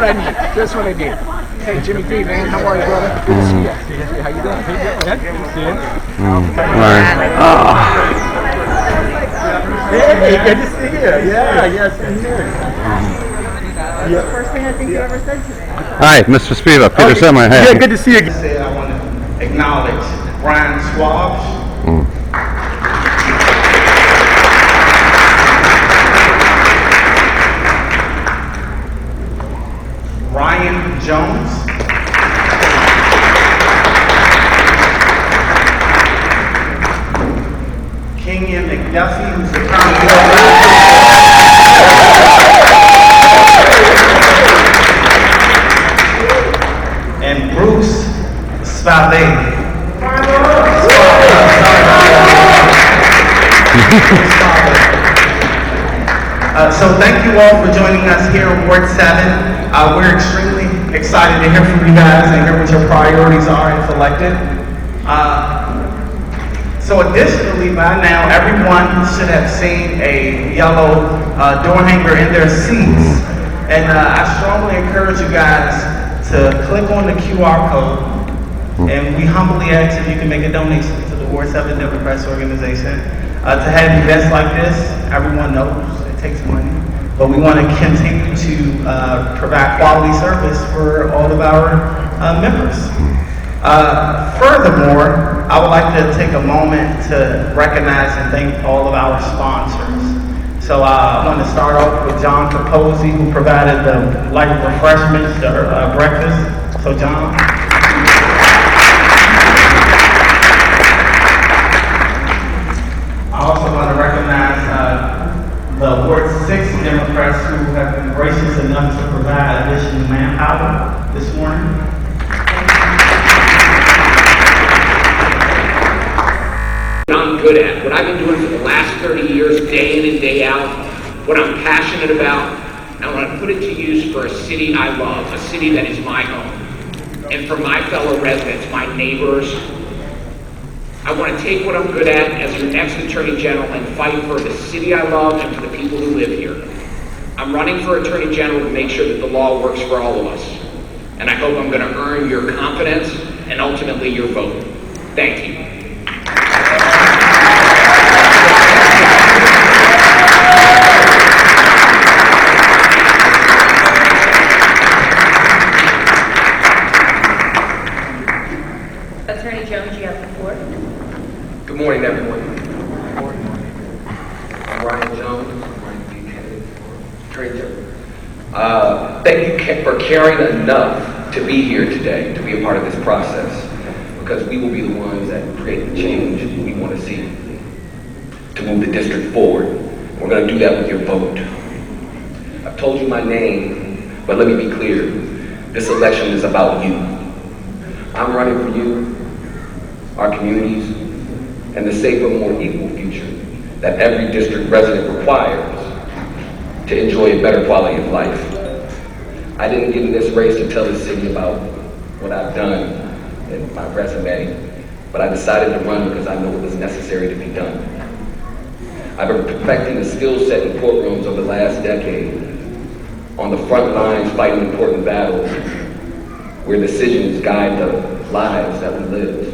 Just what I need. Hey, Jimmy D, man, how are you, brother? Good to see you. How you doing? Good to see you. Hey, good to see you. Yeah, yes, I'm here. That's the first thing I think you ever said today. Hi, Mr. Spiva, Peter Summer. Hey. Yeah, good to see you. I want to acknowledge Brian Schwalb, Ryan Jones, Kenyan McDuffie, who's the current and Bruce Spiva. So thank you all for joining us here in Ward 7. We're extremely excited to hear from you guys and hear what your priorities are if elected. So additionally, by now, everyone should have seen a yellow door hanger in their seats. And I strongly encourage you guys to click on the QR code, and we humbly ask if you can make a donation to the Ward 7 Democrats organization. To have events like this, everyone knows it takes money, but we want to continue to provide quality service for all of our members. Furthermore, I would like to take a moment to recognize and thank all of our sponsors. So I want to start off with John Capozzi, who provided the light refreshments, the breakfast. So John. I also want to recognize the Ward 6 Democrats who have been gracious enough to provide additional manpower this morning. What I'm good at, what I've been doing for the last 30 years, day in and day out, what I'm passionate about, and I want to put it to use for a city I love, a city that is my home. And for my fellow residents, my neighbors, I want to take what I'm good at as your next Attorney General and fight for the city I love and for the people who live here. I'm running for Attorney General to make sure that the law works for all of us. And I hope I'm going to earn your confidence and ultimately your vote. Thank you. Attorney Jones, you have the floor. Good morning, everyone. I'm Ryan Jones, Attorney General. Thank you for caring enough to be here today, to be a part of this process, because we will be the ones that create the change we want to see to move the district forward. We're going to do that with your vote. I've told you my name, but let me be clear. This election is about you. I'm running for you, our communities, and the safer, more equal future that every district resident requires to enjoy a better quality of life. I didn't get in this race to tell the city about what I've done and my resume, but I decided to run because I know it was necessary to be done. I've been perfecting the skill set in courtrooms over the last decade, on the front lines fighting important battles where decisions guide the lives that we live.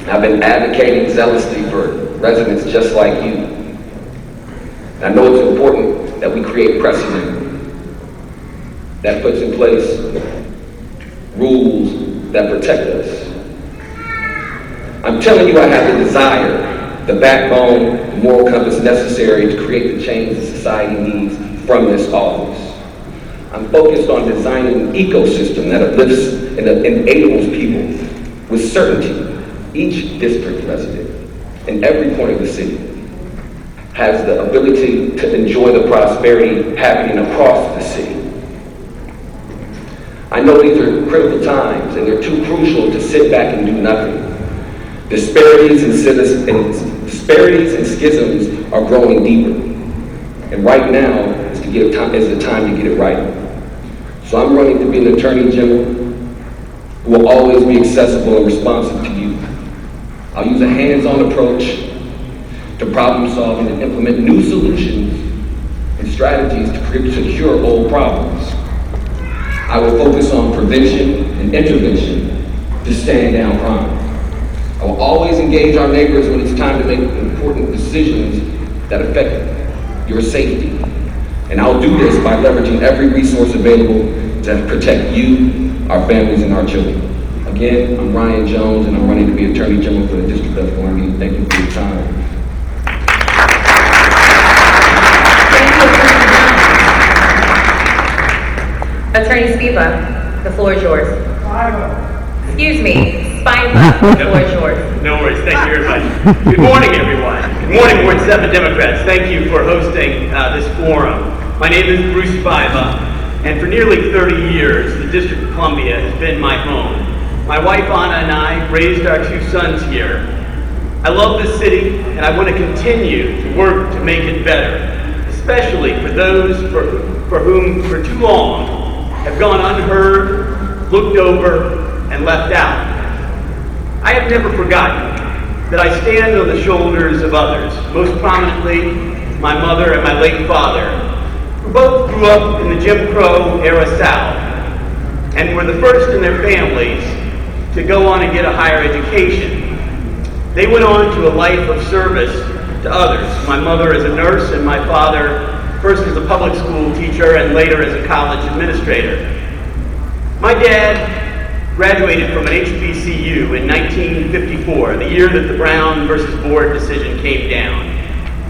I've been advocating zealously for residents just like you. I know it's important that we create precedent that puts in place rules that protect us. I'm telling you I have the desire, the backbone, the moral compass necessary to create the change that society needs from this office. I'm focused on designing an ecosystem that uplifts and enables people with certainty. Each district resident in every point of the city has the ability to enjoy the prosperity happening across the city. I know these are critical times and they're too crucial to sit back and do nothing. Disparities and schisms are growing deeper. And right now is the time to get it right. So I'm running to be an Attorney General who will always be accessible and responsive to you. I'll use a hands-on approach to problem solving and implement new solutions and strategies to cure old problems. I will focus on prevention and intervention to stand down crime. I will always engage our neighbors when it's time to make important decisions that affect your safety. And I'll do this by leveraging every resource available to protect you, our families, and our children. Again, I'm Ryan Jones, and I'm running to be Attorney General for the District of Columbia. Thank you for your time. Attorney Spiva, the floor is yours. Excuse me, Spiva, the floor is yours. No worries, thank you very much. Good morning, everyone. Good morning, Ward 7 Democrats. Thank you for hosting this forum. My name is Bruce Spiva, and for nearly 30 years, the District of Columbia has been my home. My wife Anna and I raised our 2 sons here. I love this city, and I want to continue to work to make it better, especially for those for whom for too long have gone unheard, looked over, and left out. I have never forgotten that I stand on the shoulders of others, most prominently my mother and my late father, who both grew up in the Jim Crow era South and were the first in their families to go on and get a higher education. They went on to a life of service to others. My mother as a nurse and my father first as a public school teacher and later as a college administrator. My dad graduated from an HBCU in 1954, the year that the Brown versus Board decision came down.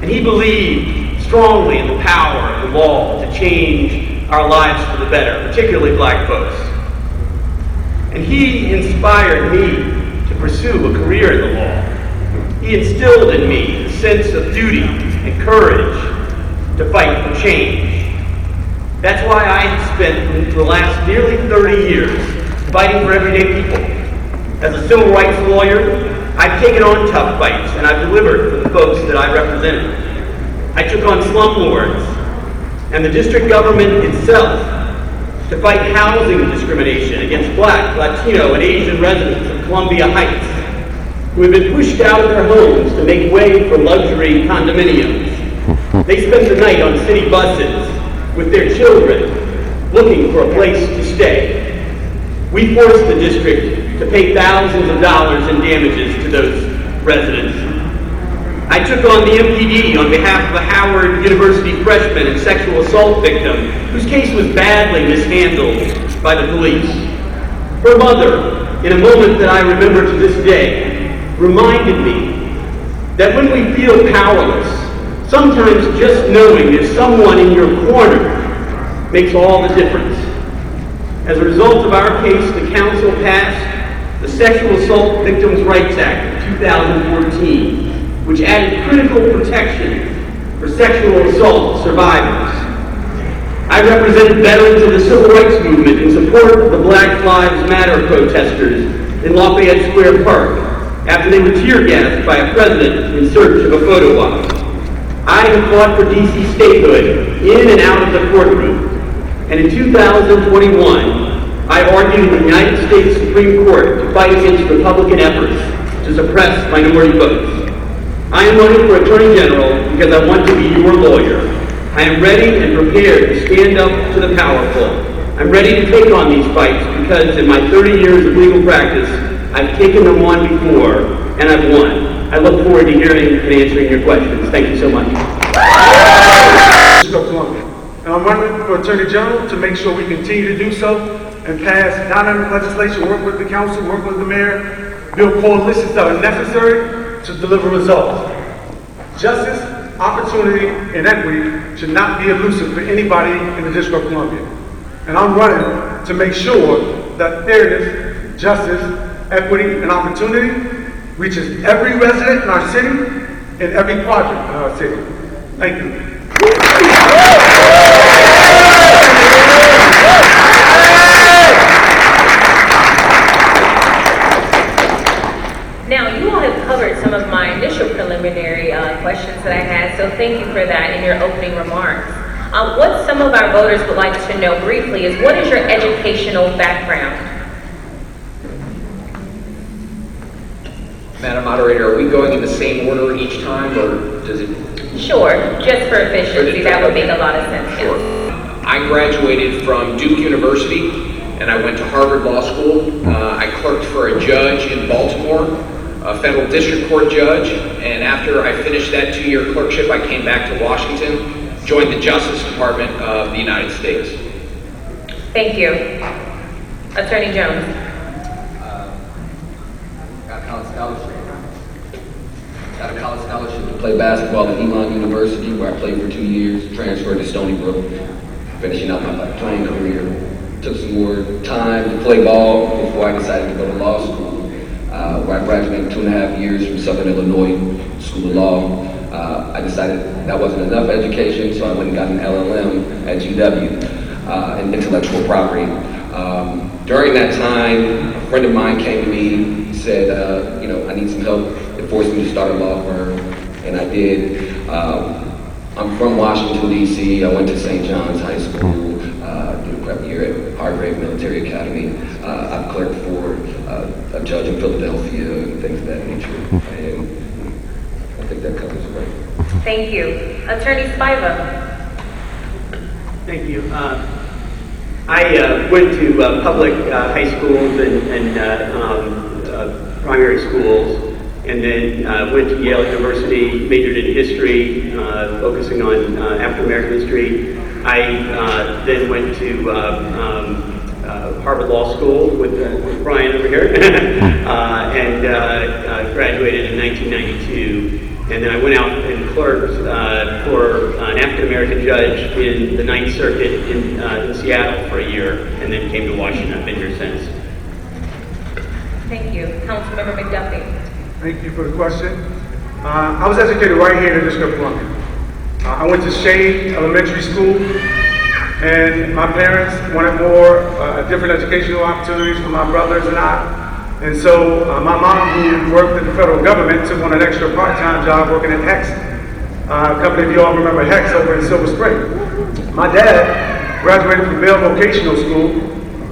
And he believed strongly in the power of the law to change our lives for the better, particularly black folks. And he inspired me to pursue a career in the law. He instilled in me a sense of duty and courage to fight for change. That's why I have spent the last nearly 30 years fighting for everyday people. As a civil rights lawyer, I've taken on tough fights and I've delivered for the folks that I represented. I took on slumlords and the district government itself to fight housing discrimination against Black, Latino, and Asian residents of Columbia Heights who have been pushed out of their homes to make way for luxury condominiums. They spend the night on city buses with their children looking for a place to stay. We forced the district to pay thousands of dollars in damages to those residents. I took on the MPD on behalf of a Howard University freshman and sexual assault victim whose case was badly mishandled by the police. Her mother, in a moment that I remember to this day, reminded me that when we feel powerless, sometimes just knowing there's someone in your corner makes all the difference. As a result of our case, the council passed the Sexual Assault Victims' Rights Act of 2014, which added critical protection for sexual assault survivors. I represented veterans of the civil rights movement in support of the Black Lives Matter protesters in Lafayette Square Park after they were tear-gassed by a president in search of a photo op. I have fought for DC statehood in and out of the courtroom, and in 2021, I argued in the United States Supreme Court to fight against Republican efforts to suppress minority votes. I am running for Attorney General because I want to be your lawyer. I am ready and prepared to stand up to the powerful. I'm ready to take on these fights because in my 30 years of legal practice, I've taken them on before, and I've won. I look forward to hearing and answering your questions. Thank you so much. And I'm running for Attorney General to make sure we continue to do so and pass dynamic legislation, work with the council, work with the mayor, build coalitions that are necessary to deliver results. Justice, opportunity, and equity should not be elusive for anybody in the District of Columbia. And I'm running to make sure that fairness, justice, equity, and opportunity reaches every resident in our city and every project in our city. Thank you. Now, you all have covered some of my initial preliminary questions that I had, so thank you for that in your opening remarks. What some of our voters would like to know briefly is, what is your educational background? Madam Moderator, are we going in the same order each time, or does it? Sure, just for efficiency, that would make a lot of sense. Sure. I graduated from Duke University, and I went to Harvard Law School. I clerked for a judge in Baltimore, a federal district court judge, and after I finished that 2-year clerkship, I came back to Washington, joined the Justice Department of the United States. Thank you. Attorney Jones. Got a college scholarship. Got a college scholarship to play basketball at Elon University, where I played for 2 years, transferred to Stony Brook, finishing up my playing career. Took some more time to play ball before I decided to go to law school, where I graduated 2.5 years from Southern Illinois School of Law. I decided that wasn't enough education, so I went and got an LLM at GW in intellectual property. During that time, a friend of mine came to me, said, I need some help. It forced me to start a law firm, and I did. I'm from Washington, D.C. I went to St. John's High School, did a prep year at Hargrave Military Academy. I've clerked for a judge in Philadelphia and things of that nature. And I think that covers it right. Thank you. Attorney Spiva. Thank you. I went to public high schools and primary schools, and then went to Yale University, majored in history, focusing on African American history. I then went to Harvard Law School with Brian over here, and graduated in 1992. And then I went out and clerked for an African-American judge in the Ninth Circuit in Seattle for a year, and then came to Washington. I've been here since. Thank you. Councilmember McDuffie. Thank you for the question. I was educated right here in the District of Columbia. I went to Shade Elementary School, and my parents wanted more different educational opportunities for my brothers and I. And so my mom, who worked in the federal government, took on an extra part-time job working at Hex. A company of you all remember Hex over in Silver Spring. My dad graduated from Vail Vocational School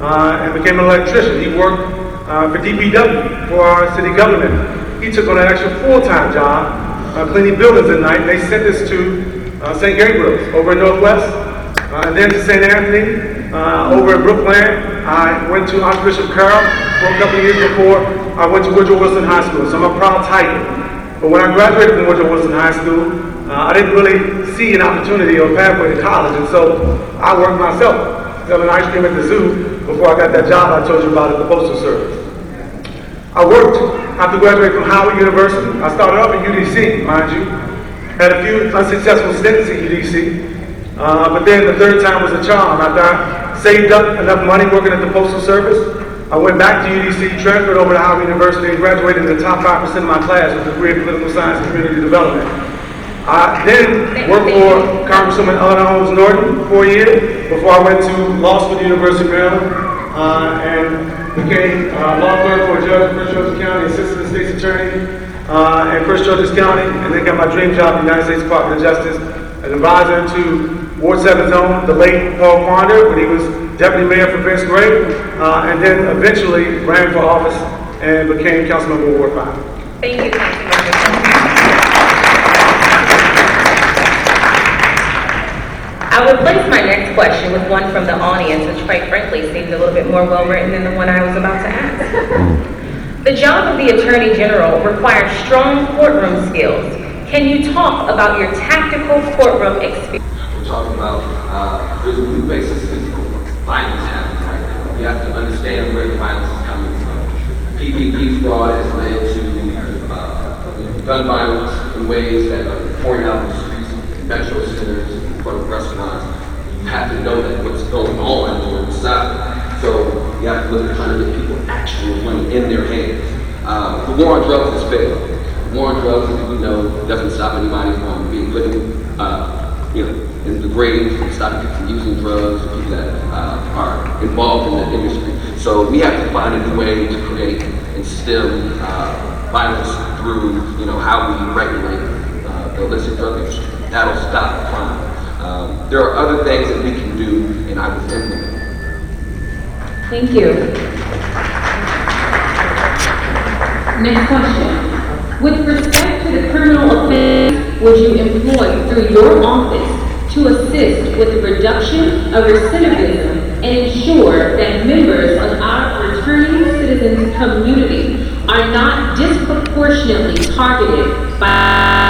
and became an electrician. He worked for DPW, for our city government. He took on an extra full-time job cleaning buildings at night. They sent us to St. Gabriel's over in Northwest, and then to St. Anthony over in Brookland. I went to Archbishop Carroll for a couple of years before I went to Woodrow Wilson High School, so I'm a proud Tiger. But when I graduated from Woodrow Wilson High School, I didn't really see an opportunity or pathway to college, and so I worked myself, selling ice cream at the zoo before I got that job I told you about at the Postal Service. I worked after graduating from Howard University. I started off at UDC, mind you. Had a few unsuccessful stints at UDC, but then the third time was a charm. After I saved up enough money working at the Postal Service, I went back to UDC, transferred over to Howard University, and graduated in the top 5% of my class with a degree in political science and community development. I then worked for Congresswoman Eleanor Holmes Norton for a year before I went to law school at the University of Maryland and became law clerk for a judge in Prince George's County, assistant state's attorney in Prince George's County, and then got my dream job in the United States Department of Justice, an advisor to Ward 7's own, the late Paul Quander, when he was deputy mayor for Vince Gray, and then eventually ran for office and became councilmember of Ward 5. Thank you, Councilmember. I will place my next question with one from the audience, which quite frankly seems a little bit more well-written than the one I was about to ask. The job of the Attorney General requires strong courtroom skills. Can you talk about your tactical courtroom experience? We're talking about there's a new basis of physical violence happening right now. You have to understand where the violence is coming from. PPP fraud has led to gun violence in ways that are pouring out in the streets, in metro centers, in front of restaurants. You have to know that what's going on the side. So you have to look at trying to get people actual money in their hands. The war on drugs has failed. The war on drugs, as we know, doesn't stop anybody from being put in the grave, stop people from using drugs, people that are involved in the industry. So we have to find a new way to create and stem violence through, how we regulate the illicit drug industry. That'll stop the crime. There are other things that we can do, and I will implement. Thank you. Next question. With respect to the criminal offense, would you employ through your office to assist with the reduction of recidivism and ensure that members of our returning citizens community are not disproportionately targeted by